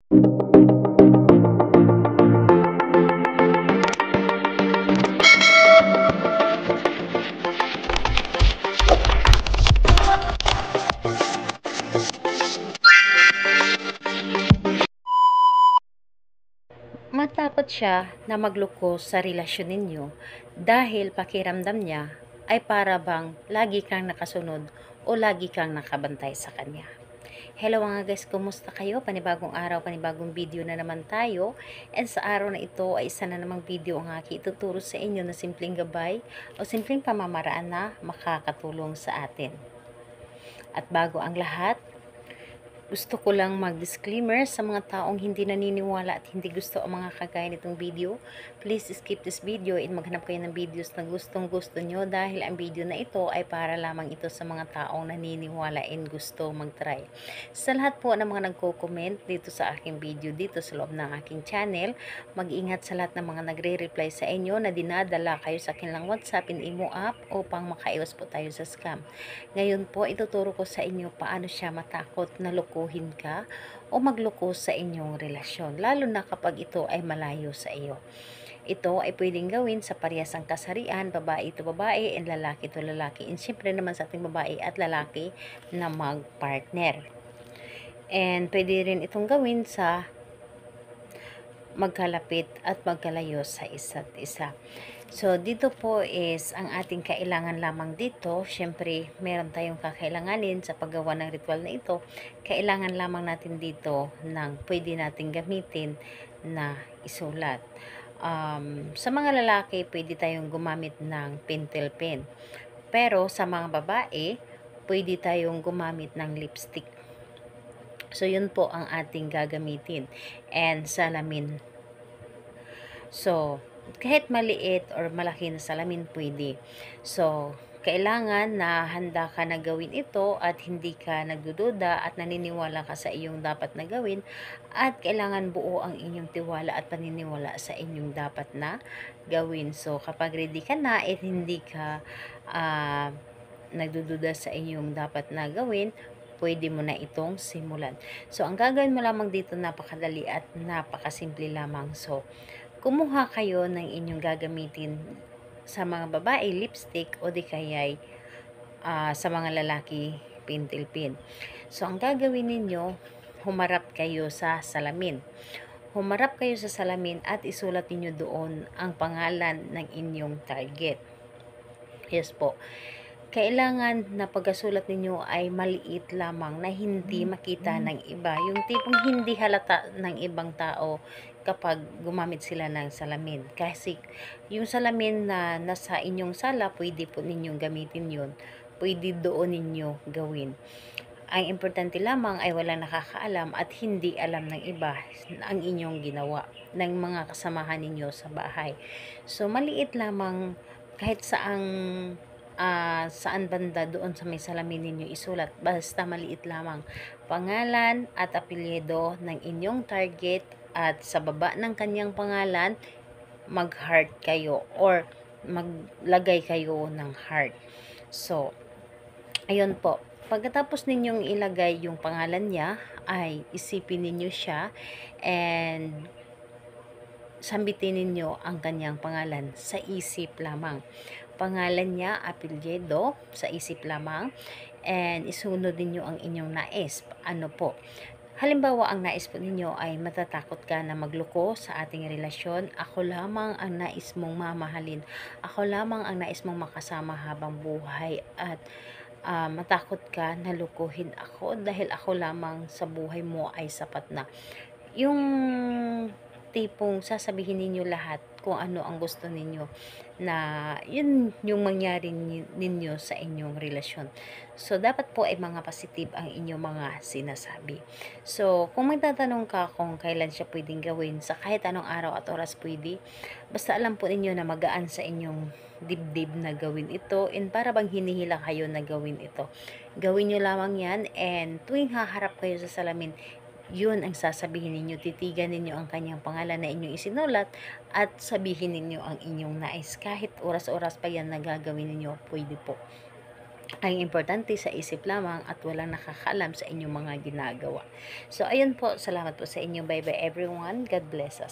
Matakot siya na magloko sa relasyon ninyo dahil pakiramdam niya ay para bang lagi kang nakasunod o lagi kang nakabantay sa kanya. Hello mga guys, kumusta kayo? Panibagong araw, panibagong video na naman tayo. And sa araw na ito ay isa na namang video ang aking ituturo sa inyo na simpleng gabay o simpleng pamamaraan na makakatulong sa atin. At bago ang lahat, gusto ko lang mag-disclaimer sa mga taong hindi naniniwala at hindi gusto ang mga kagaya nitong video. Please skip this video and maghanap kayo ng videos na gustong gusto nyo dahil ang video na ito ay para lamang ito sa mga taong naniniwala and gusto mag-try. Sa lahat po ng mga nagko-comment dito sa aking video dito sa loob ng aking channel, mag-ingat sa lahat ng mga nagre-reply sa inyo na dinadala kayo sa kanilang WhatsApp and Imo app upang makaiwas po tayo sa scam. Ngayon po, ituturo ko sa inyo paano siya matakot na lokohin ka o magloko sa inyong relasyon, lalo na kapag ito ay malayo sa iyo. Ito ay pwedeng gawin sa parehasang kasarian, babae to babae and lalaki to lalaki. And syempre naman sa ating babae at lalaki na mag-partner. And pwede rin itong gawin sa magkalapit at magkalayo sa isa't isa. So, dito po is ang ating kailangan lamang dito. Syempre, meron tayong kakailanganin sa paggawa ng ritual na ito. Kailangan lamang natin dito ng pwede natin gamitin na isulat. Sa mga lalaki, pwede tayong gumamit ng pentel pen. Pero sa mga babae, pwede tayong gumamit ng lipstick. So, yun po ang ating gagamitin. And salamin. So, kahit maliit or malaki na salamin pwede. So, kailangan na handa ka na gawin ito at hindi ka nagdududa at naniniwala ka sa iyong dapat na gawin at kailangan buo ang inyong tiwala at paniniwala sa inyong dapat na gawin. So, kapag ready ka na at hindi ka nagdududa sa inyong dapat na gawin, pwede mo na itong simulan. So, ang gagawin mo lamang dito napakadali at napakasimple lamang. So, kumuha kayo ng inyong gagamitin sa mga babae, lipstick o di kaya'y sa mga lalaki, pentel pen. So, ang gagawin ninyo, humarap kayo sa salamin. Humarap kayo sa salamin at isulat ninyo doon ang pangalan ng inyong target. Yes po. Kailangan na pagkasulat ninyo ay maliit lamang na hindi makita ng iba. Yung tipong hindi halata ng ibang tao kapag gumamit sila ng salamin. Kasi yung salamin na nasa inyong sala, pwede po ninyong gamitin yun. Pwede doon ninyo gawin. Ang importante lamang ay walang nakakaalam at hindi alam ng iba ang inyong ginawa ng mga kasamahan ninyo sa bahay. So, maliit lamang kahit saan banda doon sa may salamin ninyo isulat, basta maliit lamang pangalan at apelyido ng inyong target at sa baba ng kanyang pangalan mag-heart kayo or maglagay kayo ng heart. So, ayun po, pagkatapos ninyong ilagay yung pangalan niya ay isipin ninyo siya and sambitin ninyo ang kanyang pangalan sa isip lamang. Pangalan niya, apelyido, sa isip lamang. And isunod ninyo ang inyong nais. Ano po? Halimbawa, ang nais po ninyo ay matatakot ka na magloko sa ating relasyon. Ako lamang ang nais mong mamahalin. Ako lamang ang nais mong makasama habang buhay. At matakot ka na lukuhin ako dahil ako lamang sa buhay mo ay sapat na. Yung tipong sasabihin ninyo lahat kung ano ang gusto ninyo na yun yung mangyari ninyo sa inyong relasyon. So, dapat po ay mga positive ang inyong mga sinasabi. So, kung magtatanong ka kung kailan siya pwedeng gawin sa kahit anong araw at oras pwede, basta alam po ninyo na magaan sa inyong dibdib na gawin ito and para bang hinihila kayo na gawin ito. Gawin nyo lamang yan and tuwing haharap kayo sa salamin, yun ang sasabihin ninyo, titigan ninyo ang kanyang pangalan na inyong isinulat at sabihin ninyo ang inyong nais. Kahit oras-oras pa yan na gagawin ninyo, pwede po. Ang importante sa isip lamang at walang nakakaalam sa inyong mga ginagawa. So, ayun po. Salamat po sa inyo. Bye-bye everyone. God bless us.